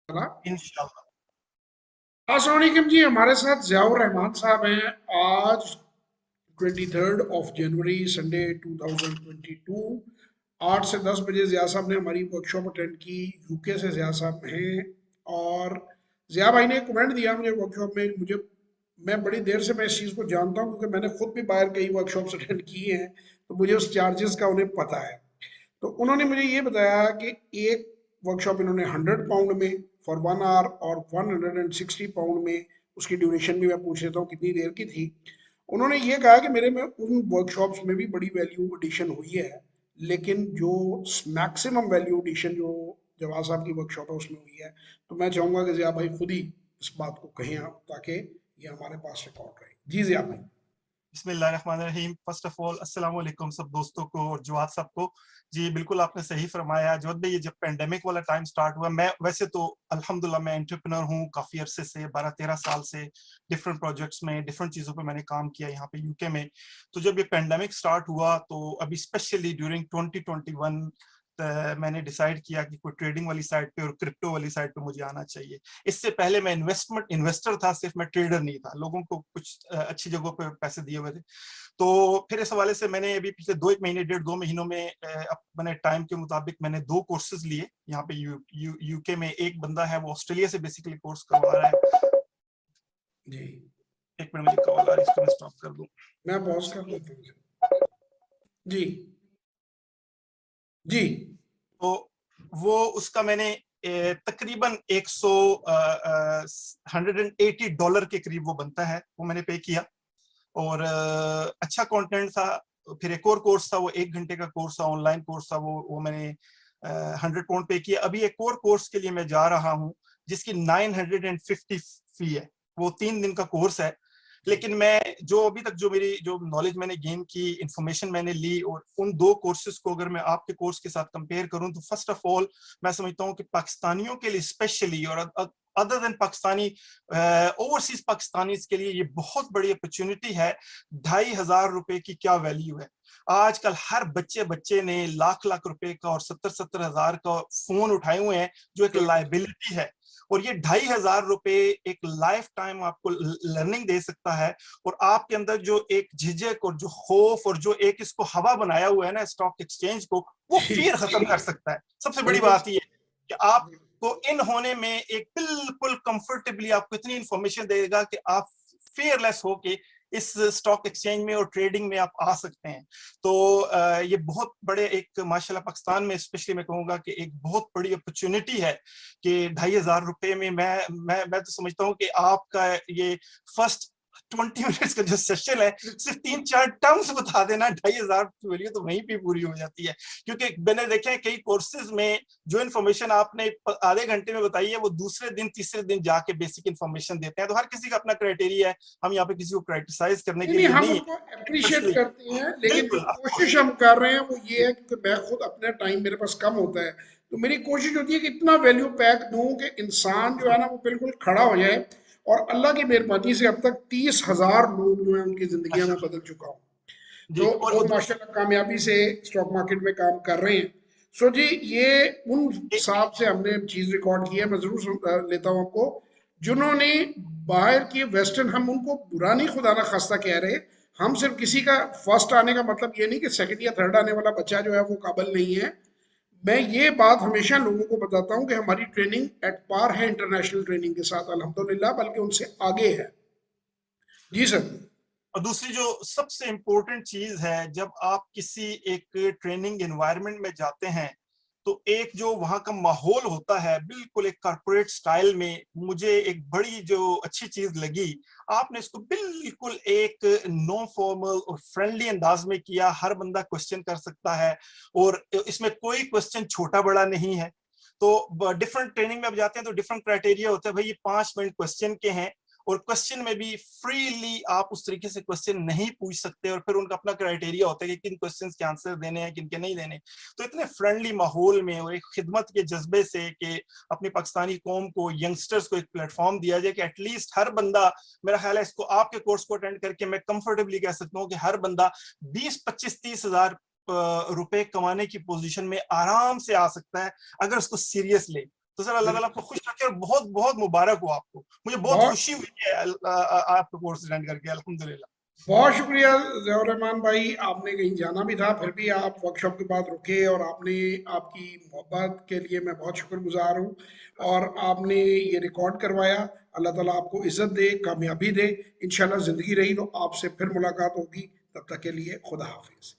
इंशाल्लाह। अस्सलाम वालेकुम जी। हमारे साथ ज़ियाउर रहमान साहब हैं। आज 23 संडे 2022 8 से 10 बजे ज़िया साहब ने हमारी वर्कशॉप अटेंड की। यूके से ज़िया साहब हैं और ज़िया भाई ने कमेंट दिया मुझे वर्कशॉप में। मुझे मैं बड़ी देर से मैं इस चीज़ को जानता हूँ क्योंकि मैंने खुद भी बाहर कई वर्कशॉप्स अटेंड किए हैं, तो मुझे उस चार्जेस का उन्हें पता है। तो उन्होंने मुझे ये बताया कि एक वर्कशॉप इन्होंने 100 पाउंड में फॉर 1 आवर और 160 पाउंड में, उसकी ड्यूरेशन भी मैं पूछ लेता हूँ कितनी देर की थी। उन्होंने ये कहा कि मेरे में उन वर्कशॉप्स में भी बड़ी वैल्यू एडिशन हुई है, लेकिन जो मैक्सिमम वैल्यू एडिशन जो जवाब साहब की वर्कशॉप है उसमें हुई है। तो मैं चाहूंगा कि जिया भाई खुद ही इस बात को कहें आप, ताकि ये हमारे पास रिकॉर्ड रहे। जी जिया भाई। बिस्मिल्लाहिर्रहमानिर्रहीम। फर्स्ट ऑफ ऑल अस्सलाम वालेकुम सब दोस्तों को और जवाद सबको। जी बिल्कुल आपने सही फरमाया जवाद भाई। ये जब पेंडेमिक वाला टाइम स्टार्ट हुआ, मैं वैसे तो अल्हम्दुलिल्लाह मैं एंटरप्रेन्योर हूँ काफ़ी अरसे से, 12-13 साल से डिफरेंट प्रोजेक्ट्स में डिफरेंट चीज़ों पे मैंने काम किया यहाँ पे यूके में। तो जब ये पेंडेमिक स्टार्ट हुआ तो अभी स्पेशली ड्यूरिंग 2021 मैंने डिसाइड किया कि कोई ट्रेडिंग वाली साइड पे और क्रिप्टो वाली साइड पे मुझे आना चाहिए। इससे पहले मैं इन्वेस्टर था, सिर्फ मैं ट्रेडर नहीं था। लोगों को कुछ अच्छी जगहों पे पैसे दिए हुए थे। तो फिर इस हवाले से मैंने अभी पिछले 2 1 महीने 1.5 2 महीनों में अपने टाइम के मुताबिक मैंने 2 कोर्सेज लिए यहाँ पे यूके में। एक बंदा है वो ऑस्ट्रेलिया से बेसिकली कोर्स करवा रहा है। जी। एक मिनट मुझे कॉल आ रही है, इसको मैं स्टॉप कर दूं। मैं पॉज कर देता हूँ। जी। जी। तो वो उसका मैंने तकरीबन 180 डॉलर के करीब वो बनता है, वो मैंने पे किया। और अच्छा कंटेंट था। फिर एक और कोर्स था, वो 1 घंटे का कोर्स था, ऑनलाइन कोर्स था। वो मैंने 100 पाउंड पे किया। अभी एक और कोर्स के लिए मैं जा रहा हूँ जिसकी 950 फी है। वो 3 दिन का कोर्स है। लेकिन मैं जो अभी तक जो मेरी जो नॉलेज मैंने गेन की, इंफॉर्मेशन मैंने ली, और उन 2 कोर्सेज को अगर मैं आपके कोर्स के साथ कंपेयर करूं तो फर्स्ट ऑफ ऑल मैं समझता हूं कि पाकिस्तानियों के लिए स्पेशली, और other than Pakistani, overseas Pakistani के लिए ये बहुत बड़ी अपॉर्चुनिटी है। 2,500 रुपए की क्या वैल्यू है। आजकल हर बच्चे बच्चे ने लाख लाख रुपए का और 70-70 हजार का फोन उठाए हुए हैं, जो एक लाइबिलिटी है। और ये 2,500 रुपए एक लाइफ टाइम आपको लर्निंग दे सकता है। और आपके अंदर जो एक झिझक और जो खौफ और जो एक इसको हवा बनाया हुआ है ना स्टॉक एक्सचेंज को, वो जी। फिर खत्म कर सकता है। सबसे बड़ी बिल्कुल। बात ये कि आप को इन होने में एक बिल्कुल कंफर्टेबली आपको इतनी इंफॉर्मेशन देगा कि आप फेयरलेस होके इस स्टॉक एक्सचेंज में और ट्रेडिंग में आप आ सकते हैं। तो ये बहुत बड़े एक माशाल्लाह पाकिस्तान में स्पेशली मैं कहूंगा कि एक बहुत बड़ी अपॉर्चुनिटी है कि 2,500 रुपए में मैं तो समझता हूँ कि आपका ये फर्स्ट 20 मिनट्स का जो सेशन है, सिर्फ 3-4 टर्म्स बता देना, 2,500 की वैल्यू तो वहीं पे पूरी हो जाती है। क्योंकि मैंने देखे हैं कई कोर्सेज में जो इन्फॉर्मेशन आपने आधे घंटे में बताई है, वो दूसरे दिन तीसरे दिन जाके बेसिक इन्फॉर्मेशन देते हैं। तो हर किसी का अपना क्राइटेरिया है, हम यहाँ पे किसी को क्राइटिसाइज करने नहीं के नहीं, लिए हम नहीं उनको अप्रिशिएट है। करते हैं, लेकिन जो बिल्कुल कोशिश हम कर रहे हैं वो ये है, क्योंकि मैं खुद अपने टाइम मेरे पास कम होता है, तो मेरी कोशिश होती है कि इतना वैल्यू पैक दूं कि इंसान जो है ना वो बिल्कुल खड़ा हो जाए। और अल्लाह की मेहरबानी से अब तक 30,000 लोग जो है उनकी जिंदगी में बदल चुका हूँ। जी। तो और वो माशाल्लाह कामयाबी से स्टॉक मार्केट में काम कर रहे हैं। सो जी, ये उन साहब से हमने चीज रिकॉर्ड की है, मैं जरूर लेता हूँ आपको। जिन्होंने बाहर की वेस्टर्न, हम उनको बुरा नहीं खुदा ना खास्ता कह रहे, हम सिर्फ किसी का फर्स्ट आने का मतलब ये नहीं कि सेकंड या थर्ड आने वाला बच्चा जो है वो काबिल नहीं है। मैं ये बात हमेशा लोगों को बताता हूँ कि हमारी ट्रेनिंग एट पार है इंटरनेशनल ट्रेनिंग के साथ, अल्हम्दुलिल्लाह, बल्कि उनसे आगे है। जी सर। और दूसरी जो सबसे इम्पोर्टेंट चीज है, जब आप किसी एक ट्रेनिंग एनवायरनमेंट में जाते हैं तो एक जो वहां का माहौल होता है बिल्कुल एक कॉर्पोरेट स्टाइल में, मुझे एक बड़ी जो अच्छी चीज लगी, आपने इसको बिल्कुल एक नो फॉर्मल और फ्रेंडली अंदाज में किया। हर बंदा क्वेश्चन कर सकता है और इसमें कोई क्वेश्चन छोटा बड़ा नहीं है। तो डिफरेंट ट्रेनिंग में आप जाते हैं तो डिफरेंट क्राइटेरिया होते हैं, भाई ये 5 मिनट क्वेश्चन के हैं, और क्वेश्चन में भी फ्रीली आप उस तरीके से क्वेश्चन नहीं पूछ सकते, और फिर उनका अपना क्राइटेरिया होता है कि किन क्वेश्चन के आंसर देने हैं, किन के नहीं देने। तो इतने फ्रेंडली माहौल में और एक खिदमत के जज्बे से कि अपनी पाकिस्तानी कौम को, यंगस्टर्स को एक प्लेटफॉर्म दिया जाए कि एटलीस्ट हर बंदा, मेरा ख्याल है इसको आपके कोर्स को अटेंड करके मैं कंफर्टेबली कह सकता हूँ कि हर बंदा 20-25-30 हजार रुपए कमाने की पोजीशन में आराम से आ सकता है अगर उसको सीरियस ले। तो सर अल्लाह ताला आपको खुश रखे और बहुत बहुत मुबारक हो आपको। मुझे बहुत बहुत खुशी हुई है आपका कोर्स अटेंड करके, अल्हम्दुलिल्लाह। बहुत शुक्रिया ज़ियाउर रहमान भाई, आपने कहीं जाना भी था फिर भी आप वर्कशॉप के बाद रुके, और आपने, आपकी मोहब्बत के लिए मैं बहुत शुक्रगुजार हूँ, और आपने ये रिकॉर्ड करवाया। अल्लाह ताला आपको इज़्ज़त दे, कामयाबी दे। इंशाल्लाह ज़िंदगी रही तो आपसे फिर मुलाकात होगी, तब तक के लिए खुदा हाफिज़।